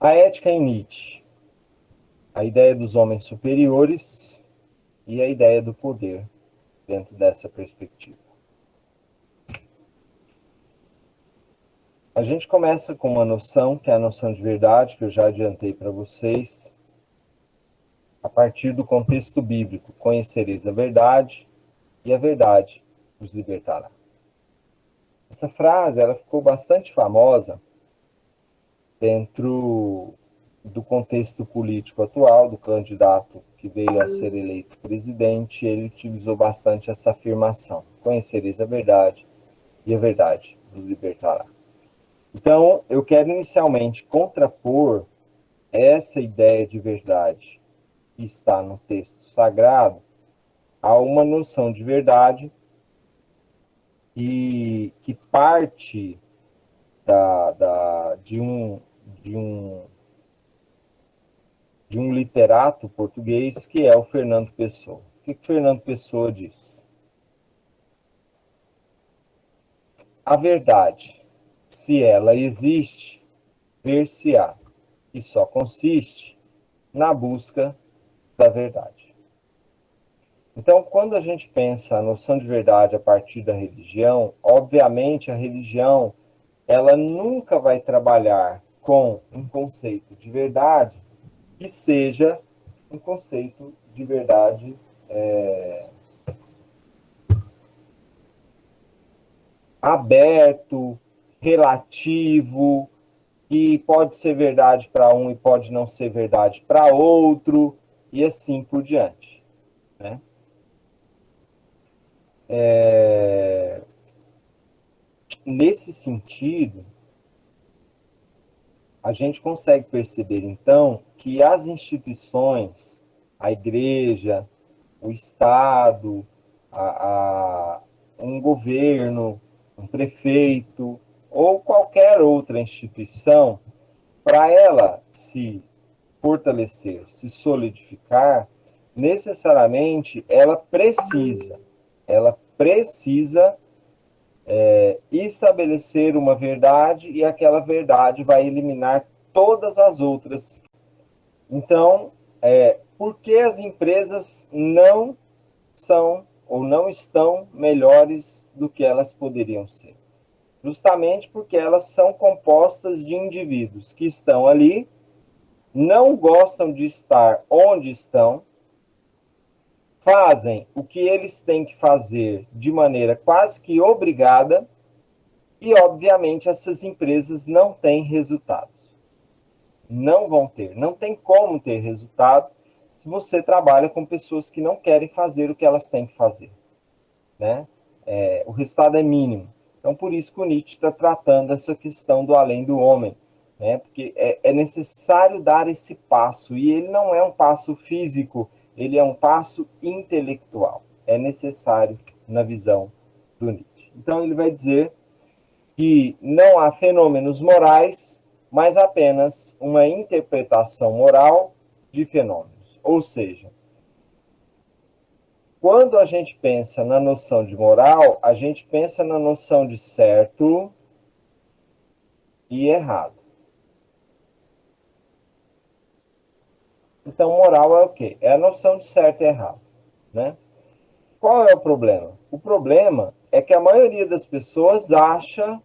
A ética em Nietzsche, a ideia dos homens superiores e a ideia do poder dentro dessa perspectiva. A gente começa com uma noção, que é a noção de verdade, que eu já adiantei para vocês, a partir do contexto bíblico. Conhecereis a verdade e a verdade os libertará. Essa frase ela ficou bastante famosa dentro do contexto político atual, do candidato que veio a ser eleito presidente. Ele utilizou bastante essa afirmação: conhecereis a verdade e a verdade vos libertará. Então, eu quero inicialmente contrapor essa ideia de verdade que está no texto sagrado a uma noção de verdade que parte de um literato português, que é o Fernando Pessoa. O que Fernando Pessoa diz? A verdade, se ela existe, ver-se-á, e só consiste na busca da verdade. Então, quando a gente pensa a noção de verdade a partir da religião, obviamente a religião ela nunca vai trabalhar com um conceito de verdade que seja um conceito de verdade aberto, relativo, que pode ser verdade para um e pode não ser verdade para outro, e assim por diante. Né? Nesse sentido, a gente consegue perceber, então, que as instituições, a igreja, o Estado, um governo, um prefeito, ou qualquer outra instituição, para ela se fortalecer, se solidificar, necessariamente ela precisa estabelecer uma verdade, e aquela verdade vai eliminar todas as outras. Então, por que as empresas não são ou não estão melhores do que elas poderiam ser? Justamente porque elas são compostas de indivíduos que estão ali, não gostam de estar onde estão, fazem o que eles têm que fazer de maneira quase que obrigada, e, obviamente, essas empresas não têm resultados. Não vão ter. Não tem como ter resultado se você trabalha com pessoas que não querem fazer o que elas têm que fazer. Né? O resultado é mínimo. Então, por isso que o Nietzsche está tratando essa questão do além do homem. Né? Porque é necessário dar esse passo. E ele não é um passo físico, ele é um passo intelectual. É necessário na visão do Nietzsche. Então, ele vai dizer que não há fenômenos morais, mas apenas uma interpretação moral de fenômenos. Ou seja, quando a gente pensa na noção de moral, a gente pensa na noção de certo e errado. Então, moral é o quê? É a noção de certo e errado. Né? Qual é o problema? O problema é que a maioria das pessoas acha,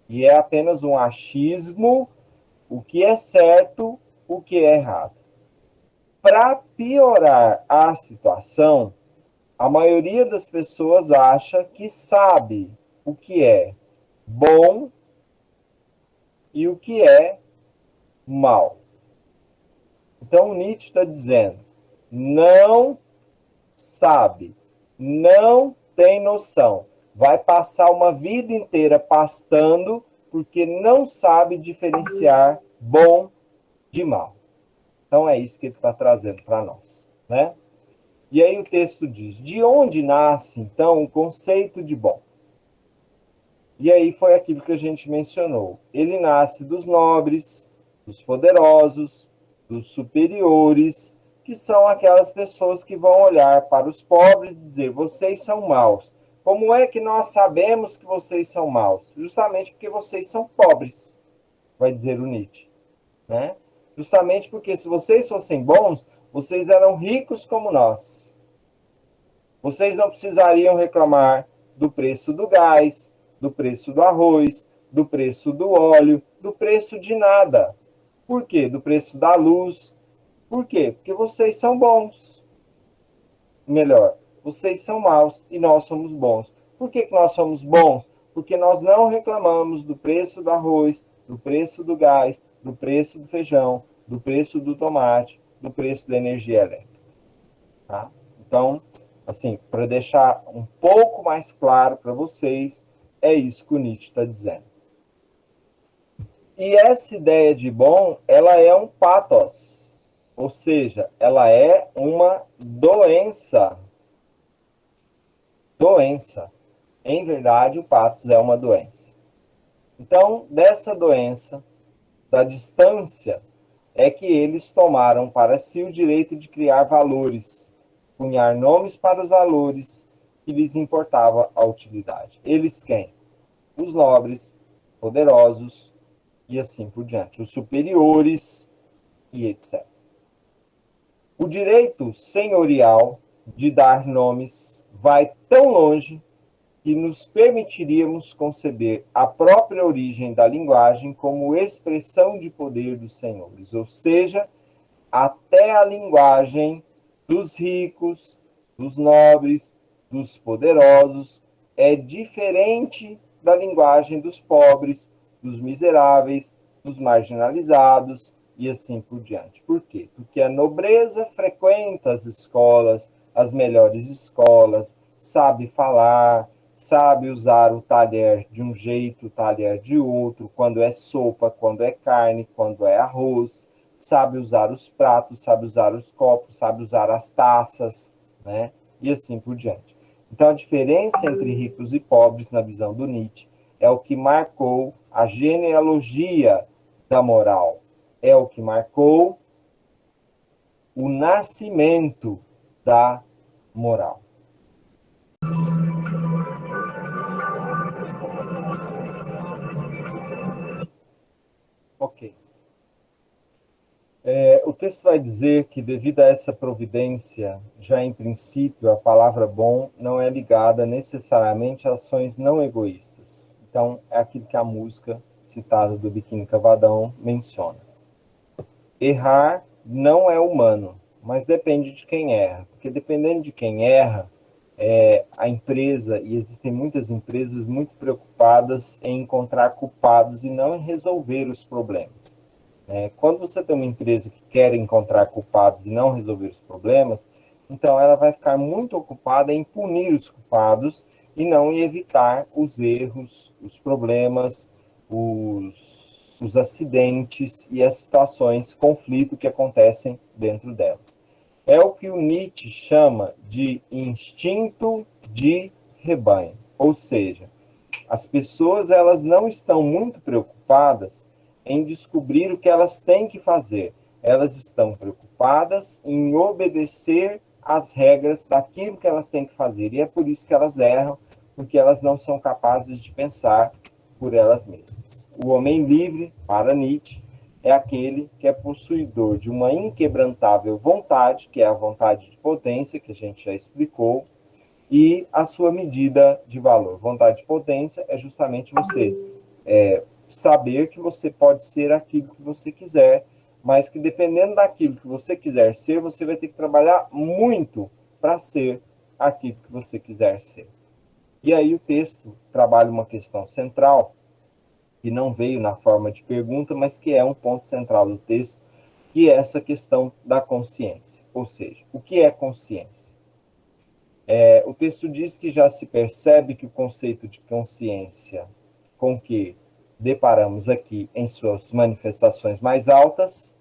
e é apenas um achismo, o que é certo, o que é errado. Para piorar a situação, a maioria das pessoas acha que sabe o que é bom e o que é mal. Então, Nietzsche está dizendo: não sabe, não tem noção. Vai passar uma vida inteira pastando porque não sabe diferenciar bom de mal. Então, é isso que ele está trazendo para nós. Né? E aí o texto diz: de onde nasce, então, o conceito de bom? E aí foi aquilo que a gente mencionou. Ele nasce dos nobres, dos poderosos, dos superiores, que são aquelas pessoas que vão olhar para os pobres e dizer: vocês são maus. Como é que nós sabemos que vocês são maus? Justamente porque vocês são pobres, vai dizer o Nietzsche. Né? Justamente porque se vocês fossem bons, vocês eram ricos como nós. Vocês não precisariam reclamar do preço do gás, do preço do arroz, do preço do óleo, do preço de nada. Por quê? Do preço da luz. Por quê? Porque vocês são bons. Melhor, vocês são maus e nós somos bons. Por que nós somos bons? Porque nós não reclamamos do preço do arroz, do preço do gás, do preço do feijão, do preço do tomate, do preço da energia elétrica. Tá? Então, assim, para deixar um pouco mais claro para vocês, é isso que o Nietzsche está dizendo. E essa ideia de bom, ela é um pathos, ou seja, ela é uma doença. Doença. Em verdade, o pathos é uma doença. Então, dessa doença, da distância, é que eles tomaram para si o direito de criar valores, cunhar nomes para os valores que lhes importava a utilidade. Eles quem? Os nobres, poderosos e assim por diante, os superiores e etc. O direito senhorial de dar nomes vai tão longe que nos permitiríamos conceber a própria origem da linguagem como expressão de poder dos senhores, ou seja, até a linguagem dos ricos, dos nobres, dos poderosos é diferente da linguagem dos pobres, dos miseráveis, dos marginalizados e assim por diante. Por quê? Porque a nobreza frequenta as escolas, as melhores escolas, sabe falar, sabe usar o talher de um jeito, o talher de outro, quando é sopa, quando é carne, quando é arroz, sabe usar os pratos, sabe usar os copos, sabe usar as taças, né? E assim por diante. Então, a diferença entre ricos e pobres, na visão do Nietzsche, é o que marcou a genealogia da moral, é o que marcou o nascimento da moral. Ok. O texto vai dizer que, devido a essa providência, já em princípio, a palavra bom não é ligada necessariamente a ações não egoístas. Então, é aquilo que a música citada do Biquíni Cavadão menciona. Errar não é humano, mas depende de quem erra. Porque dependendo de quem erra, a empresa, e existem muitas empresas muito preocupadas em encontrar culpados e não em resolver os problemas. Quando você tem uma empresa que quer encontrar culpados e não resolver os problemas, então ela vai ficar muito ocupada em punir os culpados e não em evitar os erros, os problemas, os acidentes e as situações, conflito que acontecem dentro delas. É o que o Nietzsche chama de instinto de rebanho, ou seja, as pessoas elas não estão muito preocupadas em descobrir o que elas têm que fazer. Elas estão preocupadas em obedecer às regras daquilo que elas têm que fazer. E é por isso que elas erram, porque elas não são capazes de pensar por elas mesmas. O homem livre, para Nietzsche, é aquele que é possuidor de uma inquebrantável vontade, que é a vontade de potência, que a gente já explicou, e a sua medida de valor. Vontade de potência é justamente você saber que você pode ser aquilo que você quiser, mas que dependendo daquilo que você quiser ser, você vai ter que trabalhar muito para ser aquilo que você quiser ser. E aí o texto trabalha uma questão central, que não veio na forma de pergunta, mas que é um ponto central do texto, que é essa questão da consciência. Ou seja, o que é consciência? O texto diz que já se percebe que o conceito de consciência com que deparamos aqui em suas manifestações mais altas,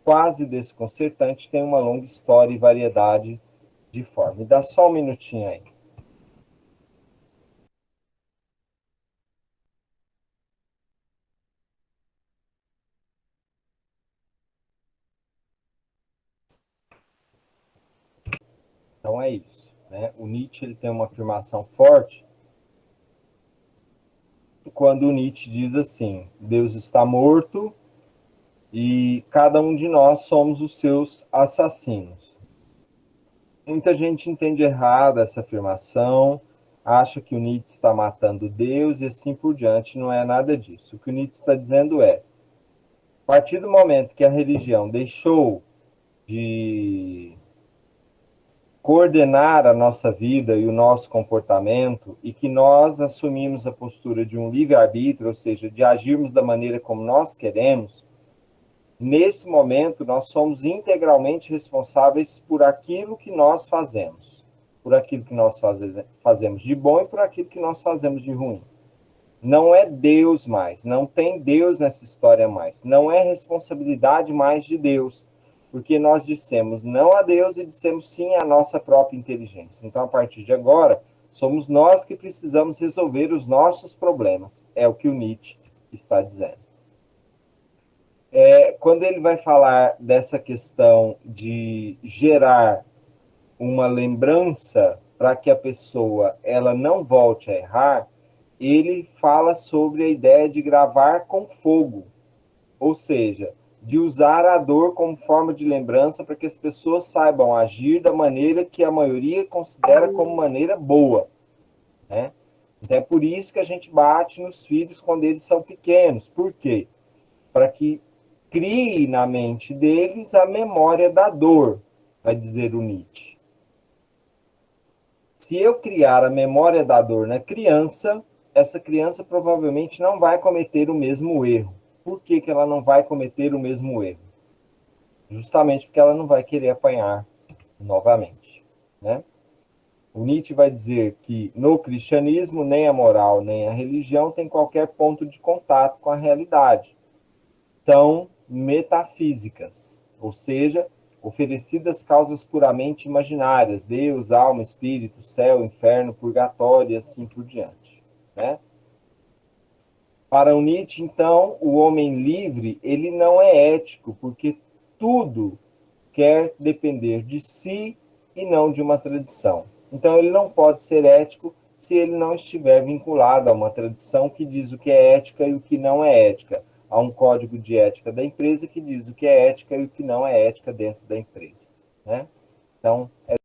quase desconcertante, tem uma longa história e variedade de forma. Me dá só um minutinho aí. Então é isso. Né? O Nietzsche ele tem uma afirmação forte quando o Nietzsche diz assim: Deus está morto e cada um de nós somos os seus assassinos. Muita gente entende errado essa afirmação, acha que o Nietzsche está matando Deus e assim por diante. Não é nada disso. O que o Nietzsche está dizendo é: a partir do momento que a religião deixou de coordenar a nossa vida e o nosso comportamento, e que nós assumimos a postura de um livre-arbítrio, ou seja, de agirmos da maneira como nós queremos, nesse momento nós somos integralmente responsáveis por aquilo que nós fazemos. Por aquilo que nós fazemos de bom e por aquilo que nós fazemos de ruim. Não é Deus mais, não tem Deus nessa história mais, não é responsabilidade mais de Deus, porque nós dissemos não a Deus e dissemos sim à nossa própria inteligência. Então, a partir de agora, somos nós que precisamos resolver os nossos problemas, é o que o Nietzsche está dizendo. Quando ele vai falar dessa questão de gerar uma lembrança para que a pessoa ela não volte a errar, ele fala sobre a ideia de gravar com fogo, ou seja, de usar a dor como forma de lembrança para que as pessoas saibam agir da maneira que a maioria considera como maneira boa, né? Então é por isso que a gente bate nos filhos quando eles são pequenos. Por quê? Para que crie na mente deles a memória da dor, vai dizer o Nietzsche. Se eu criar a memória da dor na criança, essa criança provavelmente não vai cometer o mesmo erro. Por que que ela não vai cometer o mesmo erro? Justamente porque ela não vai querer apanhar novamente, né? O Nietzsche vai dizer que no cristianismo nem a moral nem a religião tem qualquer ponto de contato com a realidade. São metafísicas, ou seja, oferecidas causas puramente imaginárias, Deus, alma, espírito, céu, inferno, purgatório e assim por diante, né? Para o Nietzsche, então, o homem livre, ele não é ético, porque tudo quer depender de si e não de uma tradição. Então, ele não pode ser ético se ele não estiver vinculado a uma tradição que diz o que é ética e o que não é ética. Há um código de ética da empresa que diz o que é ética e o que não é ética dentro da empresa, né? Então,